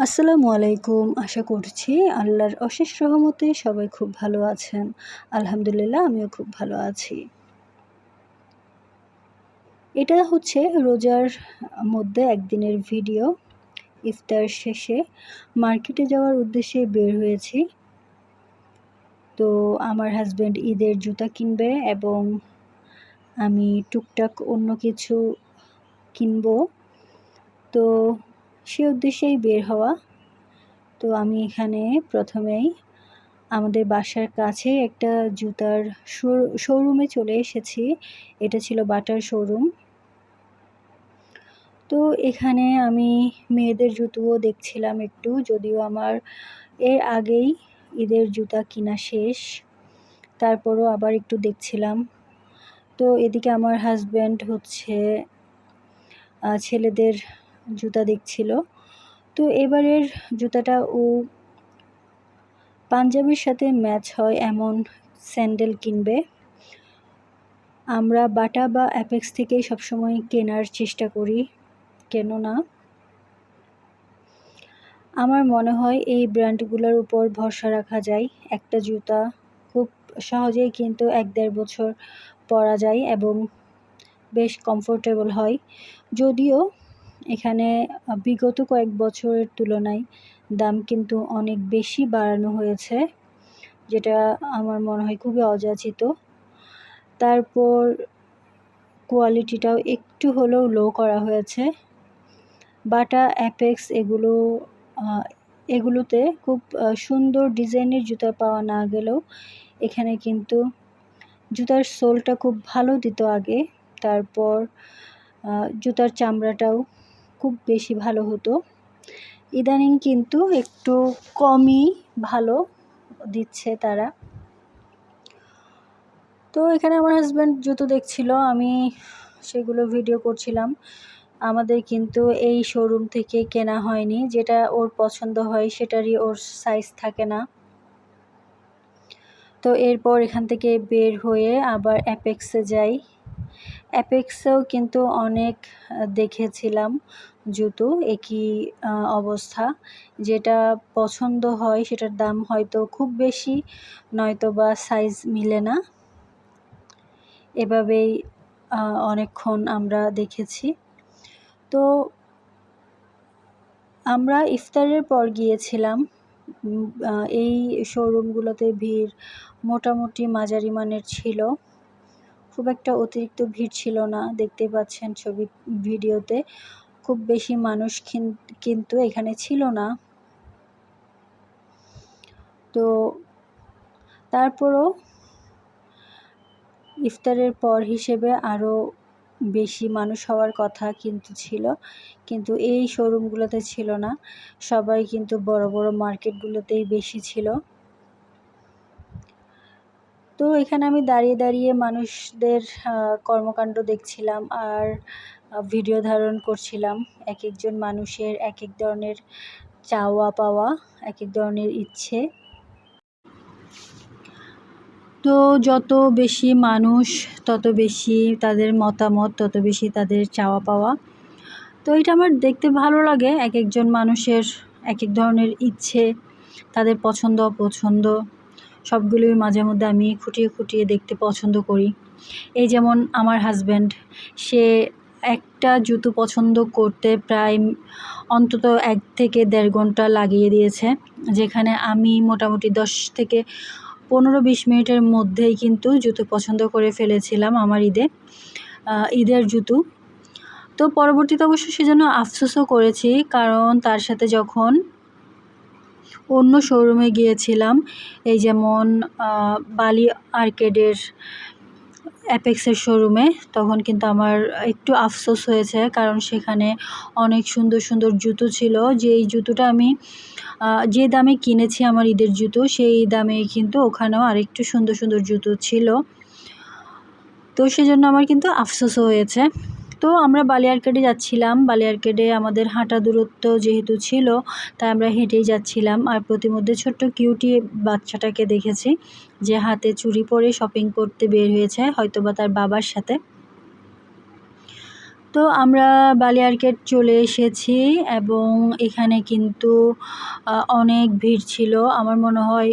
আসসালামু আলাইকুম। আশা করছি আল্লাহর অশেষ রহমতে সবাই খুব ভালো আছেন। আলহামদুলিল্লাহ আমিও খুব ভালো আছি। এটা হচ্ছে রোজার মধ্যে একদিনের ভিডিও। ইফতার শেষে মার্কেটে যাওয়ার উদ্দেশ্যে বের হয়েছি। তো আমার হাসব্যান্ড ঈদের জুতা কিনবে এবং আমি টুকটাক অন্য কিছু কিনবো। তো সে উদ্দেশ্যেই বের হওয়া। তো আমি এখানে প্রথমেই আমাদের বাসার কাছে একটা জুতার শোরুমে চলে এসেছি। এটা ছিল বাটার শোরুম। তো এখানে আমি মেয়েদের জুতোও দেখছিলাম একটু, যদিও আমার এর আগেই ঈদের জুতা কিনা শেষ। তারপরও আবার একটু দেখছিলাম। তো এদিকে আমার হাসব্যান্ড হচ্ছে ছেলেদের জুতা দেখছিল। তো এবারের জুতাটা ও পাঞ্জাবির সাথে ম্যাচ হয় এমন স্যান্ডেল কিনবে। আমরা বাটা বা অ্যাপেক্স থেকেই সবসময় কেনার চেষ্টা করি, কেননা আমার মনে হয় এই ব্র্যান্ডগুলোর উপর ভরসা রাখা যায়। একটা জুতা খুব সহজেই কিন্তু ১-১.৫ বছর পরা যায় এবং বেশ কমফোর্টেবল হয়। যদিও এখানে বিগত কয়েক বছরের তুলনায় দাম কিন্তু অনেক বেশি বাড়ানো হয়েছে, যেটা আমার মনে হয় খুবই অযাচিত। তারপর কোয়ালিটিটাও একটু হলেও লো করা হয়েছে। বাটা, অ্যাপেক্স এগুলোতে খুব সুন্দর ডিজাইনের জুতা পাওয়া না গেলেও এখানে কিন্তু জুতার সোলটা খুব ভালো দিত আগে। তারপর জুতার চামড়াটাও খুব বেশি ভালো হতো। ইদানিং কিন্তু একটু কমই ভালো দিচ্ছে তারা। তো এখানে আমার হাসব্যান্ড জুতো দেখছিল, আমি সেগুলো ভিডিও করছিলাম। আমাদের কিন্তু এই শোরুম থেকে কেনা হয়নি, যেটা ওর পছন্দ হয় সেটারই ওর সাইজ থাকে না। তো এরপর এখান থেকে বের হয়ে আবার অ্যাপেক্সে যাই। অ্যাপেক্সেও কিন্তু অনেক দেখেছিলাম জুতো একই অবস্থা। যেটা পছন্দ হয় সেটার দাম হয়তো খুব বেশি, নয়তো বা সাইজ মিলে না। এভাবেই অনেকক্ষণ আমরা দেখেছি। তো আমরা ইফতারের পর গিয়েছিলাম। এই শোরুমগুলোতে ভিড় মোটামুটি মাঝারি মানের ছিল, খুব একটা অতিরিক্ত ভিড় ছিল না। দেখতে পাচ্ছেন ভিডিওতে খুব বেশি মানুষ কিন্তু এখানে ছিল না। তো তারপরও ইফতারের পর হিসেবে আরও বেশি মানুষ হওয়ার কথা কিন্তু ছিল, কিন্তু এই শোরুমগুলোতে ছিল না। সবাই কিন্তু বড় বড় মার্কেটগুলোতেই বেশি ছিল। তো এখানে আমি দাঁড়িয়ে দাঁড়িয়ে মানুষদের কর্মকাণ্ড দেখছিলাম আর ভিডিও ধারণ করছিলাম। এক একজন মানুষের এক এক ধরনের চাওয়া পাওয়া, এক এক ধরনের ইচ্ছে। তো যত বেশি মানুষ তত বেশি তাদের মতামত, তত বেশি তাদের চাওয়া পাওয়া। তো এটা আমার দেখতে ভালো লাগে। এক একজন মানুষের এক এক ধরনের ইচ্ছে, তাদের পছন্দ অপছন্দ সবগুলোই মাঝে মধ্যে আমি খুঁটিয়ে খুঁটিয়ে দেখতে পছন্দ করি। এই যেমন আমার হাসব্যান্ড, সে একটা জুতো পছন্দ করতে প্রায় অন্তত ১ থেকে ১.৫ ঘন্টা লাগিয়ে দিয়েছে, যেখানে আমি মোটামুটি ১০ থেকে ১৫-২০ মিনিটের মধ্যেই কিন্তু জুতো পছন্দ করে ফেলেছিলাম আমার ঈদের জুতো। তো পরবর্তীতে অবশ্য সেজন্য আফসোসও করেছি, কারণ তার সাথে যখন অন্য শোরুমে গিয়েছিলাম, এই যেমন বালি আর্কেডের অ্যাপেক্সের শোরুমে, তখন কিন্তু আমার একটু আফসোস হয়েছে, কারণ সেখানে অনেক সুন্দর সুন্দর জুতো ছিল। যেই জুতোটা আমি যে দামে কিনেছি আমার ঈদের জুতো, সেই দামেই কিন্তু ওখানেও আরেকটু সুন্দর সুন্দর জুতো ছিল। তো সেজন্য আমার কিন্তু আফসোসও হয়েছে। তো আমরা বালি আর্কেডে যাচ্ছিলাম। বালি আর্কেডে আমাদের হাঁটা দূরত্ব যেহেতু ছিল, তাই আমরা হেঁটেই যাচ্ছিলাম। আর প্রতিমধ্যে ছোট্ট কিউটি বাচ্চাটাকে দেখেছি, যে হাতে চুড়ি পরে শপিং করতে বের হয়েছে, হয়তোবা তার বাবার সাথে। তো আমরা বালি আর্কেড চলে এসেছি এবং এখানে কিন্তু অনেক ভিড় ছিল। আমার মনে হয়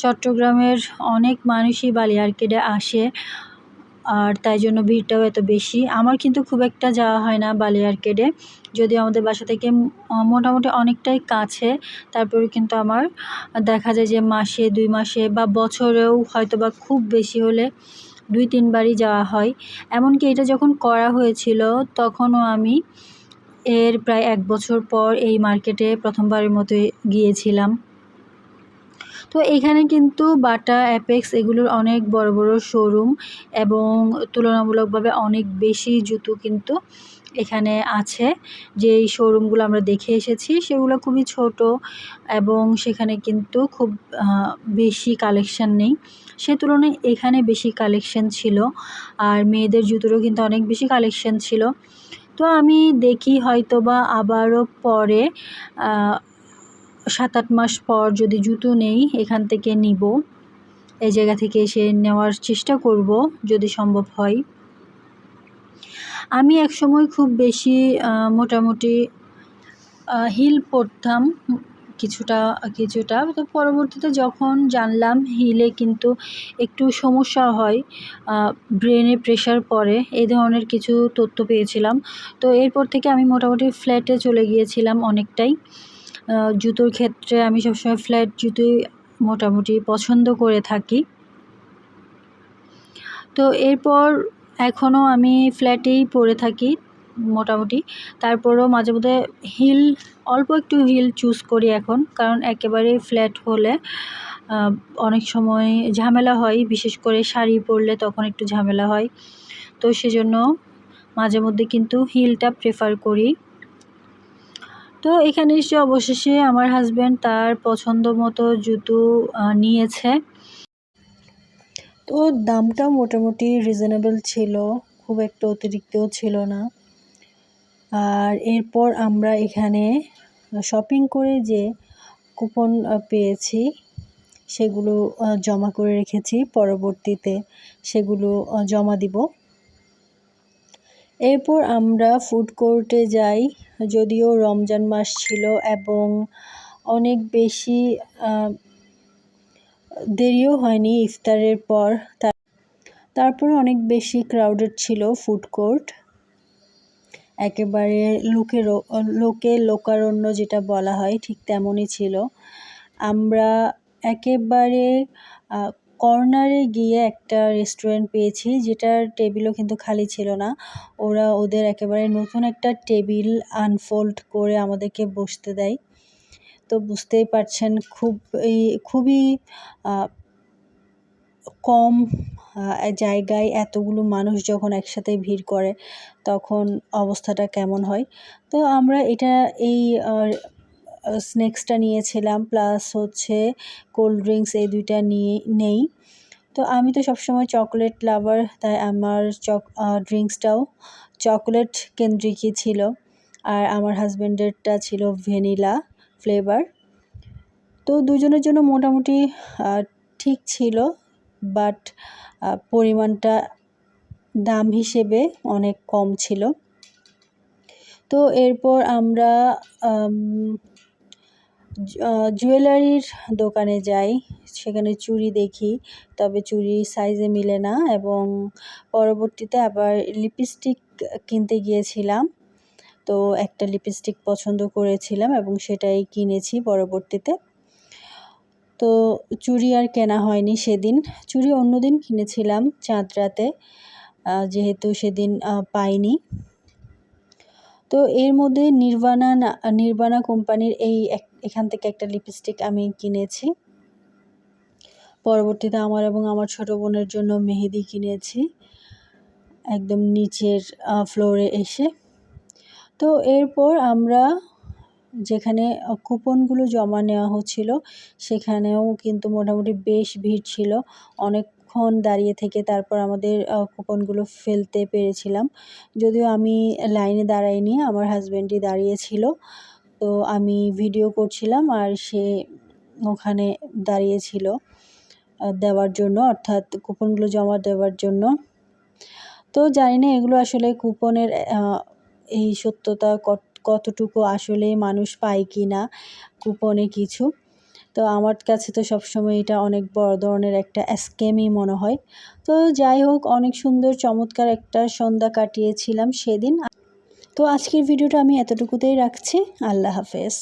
চট্টগ্রামের অনেক মানুষই বালি আর্কেডে আসে, আর তাই জন্য ভিড়টাও এত বেশি। আমার কিন্তু খুব একটা যাওয়া হয় না বালি আর্কেডে, যদিও আমাদের বাসা থেকে মোটামুটি অনেকটাই কাছে। তারপরে কিন্তু আমার দেখা যায় যে মাসে 2 মাসে বা বছরেও হয়তোবা খুব বেশি হলে 2-3 বারই যাওয়া হয়। এমনকি এটা যখন করা হয়েছিল তখনও আমি এর প্রায় 1 বছর পর এই মার্কেটে প্রথমবারের মতো গিয়েছিলাম। তো এখানে কিন্তু বাটা, অ্যাপেক্স এগুলোর অনেক বড় বড় শোরুম এবং তুলনামূলকভাবে অনেক বেশি জুতো কিন্তু এখানে আছে। যেই শোরুমগুলো আমরা দেখে এসেছি সেগুলো খুবই ছোট এবং সেখানে কিন্তু খুব বেশি কালেকশান নেই। সে তুলনায় এখানে বেশি কালেকশান ছিল, আর মেয়েদের জুতোরও কিন্তু অনেক বেশি কালেকশান ছিল। তো আমি দেখি হয়তোবা আবারও পরে 7-8 মাস পর যদি জুতো নেই এখান থেকে নিব। এই জায়গা থেকে এসে নেওয়ার চেষ্টা করব যদি সম্ভব হয়। আমি একসময় খুব বেশি মোটামুটি হিল পরতাম কিছুটা। তো পরবর্তীতে যখন জানলাম হিলে কিন্তু একটু সমস্যা হয়, ব্রেনে প্রেশার পড়ে, এই ধরনের কিছু তথ্য পেয়েছিলাম। তো এরপর থেকে আমি মোটামুটি ফ্ল্যাটে চলে গিয়েছিলাম অনেকটাই। জুতোর ক্ষেত্রে আমি সবসময় ফ্ল্যাট জুতোই মোটামুটি পছন্দ করে থাকি। তো এরপর এখনও আমি ফ্ল্যাটেই পরে থাকি মোটামুটি। তারপরেও মাঝে মধ্যে হিল, অল্প একটু হিল চুজ করি এখন, কারণ একেবারে ফ্ল্যাট হলে অনেক সময় ঝামেলা হয়, বিশেষ করে শাড়ি পরলে তখন একটু ঝামেলা হয়। তো সেজন্য মাঝে মধ্যে কিন্তু হিলটা প্রেফার করি। তো এখানে এসে অবশেষে আমার হাজব্যান্ড তার পছন্দ মতো জুতো নিয়েছে। তো দামটাও মোটামুটি রিজনেবল ছিল, খুব একটা অতিরিক্তও ছিল না। আর এরপর আমরা এখানে শপিং করে যে কুপন পেয়েছি সেগুলো জমা করে রেখেছি, পরবর্তীতে সেগুলো জমা দিব। এরপর আমরা ফুড কোর্টে যাই, যদিও রমজান মাস ছিল এবং অনেক বেশি দেরিও হয়নি ইফতারের পর, তারপরে অনেক বেশি ক্রাউডেড ছিল ফুড কোর্ট। একেবারে লোকারণ্য যেটা বলা হয় ঠিক তেমনই ছিল। আমরা একেবারে কর্নারে গিয়ে একটা রেস্টুরেন্ট পেয়েছি, যেটার টেবিলও কিন্তু খালি ছিল না। ওরা ওদের একেবারে নতুন একটা টেবিল আনফোল্ড করে আমাদেরকে বসতে দেয়। তো বুঝতেই পারছেন খুবই কম জায়গায় এতগুলো মানুষ যখন একসাথে ভিড় করে তখন অবস্থাটা কেমন হয়। তো আমরা এই স্ন্যাক্সটা নিয়েছিলাম, প্লাস হচ্ছে কোল্ড ড্রিঙ্কস, এই দুইটা নেই। তো আমি তো সবসময় চকোলেট লাভার, তাই আমার ড্রিঙ্কসটাও চকোলেট কেন্দ্রিকই ছিল, আর আমার হাজব্যান্ডেরটা ছিল ভ্যানিলা ফ্লেভার। তো দুজনের জন্য মোটামুটি ঠিক ছিল, বাট পরিমাণটা দাম হিসেবে অনেক কম ছিল। তো এরপর আমরা জুয়েলারির দোকানে যাই, সেখানে চুড়ি দেখি, তবে চুড়ি সাইজে মিলে না, এবং পরবর্তীতে আবার লিপস্টিক কিনতে গিয়েছিলাম। তো একটা লিপস্টিক পছন্দ করেছিলাম এবং সেটাই কিনেছি পরবর্তীতে। তো চুড়ি আর কেনা হয়নি সেদিন, চুড়ি অন্যদিন কিনেছিলাম চাঁদ রাতে, যেহেতু সেদিন পাইনি। তো এর মধ্যে নির্বাণা কোম্পানির এখান থেকে একটা লিপস্টিক আমি কিনেছি। পরবর্তীতে আমার এবং আমার ছোট বোনের জন্য মেহেদি কিনেছি একদম নিচের ফ্লোরে এসে। তো এরপর আমরা যেখানে কুপনগুলো জমা নেওয়া হচ্ছিল সেখানেও কিন্তু মোটামুটি বেশ ভিড় ছিল। অনেকক্ষণ দাঁড়িয়ে থেকে তারপর আমাদের কুপনগুলো ফেলতে পেরেছিলাম। যদিও আমি লাইনে দাঁড়াইনি, আমার হাজব্যান্ডই দাঁড়িয়েছিল। তো আমি ভিডিও করছিলাম আর সে ওখানে দাঁড়িয়েছিল দেওয়ার জন্য, অর্থাৎ কুপনগুলো জমা দেওয়ার জন্য। তো তো জানি না এগুলো আসলে কুপনের এই সত্যতা কতটুকু আসলে মানুষ পায় কি না কুপনে কিছু। তো আমার কাছে তো সবসময় এটা অনেক বড় ধরনের একটা স্ক্যামই মনে হয়। তো যাই হোক, অনেক সুন্দর চমৎকার একটা সন্ধ্যা কাটিয়েছিলাম সেদিন। তো আজকের ভিডিওটা আমি এতটুকুতেই রাখছি। আল্লাহ হাফেজ।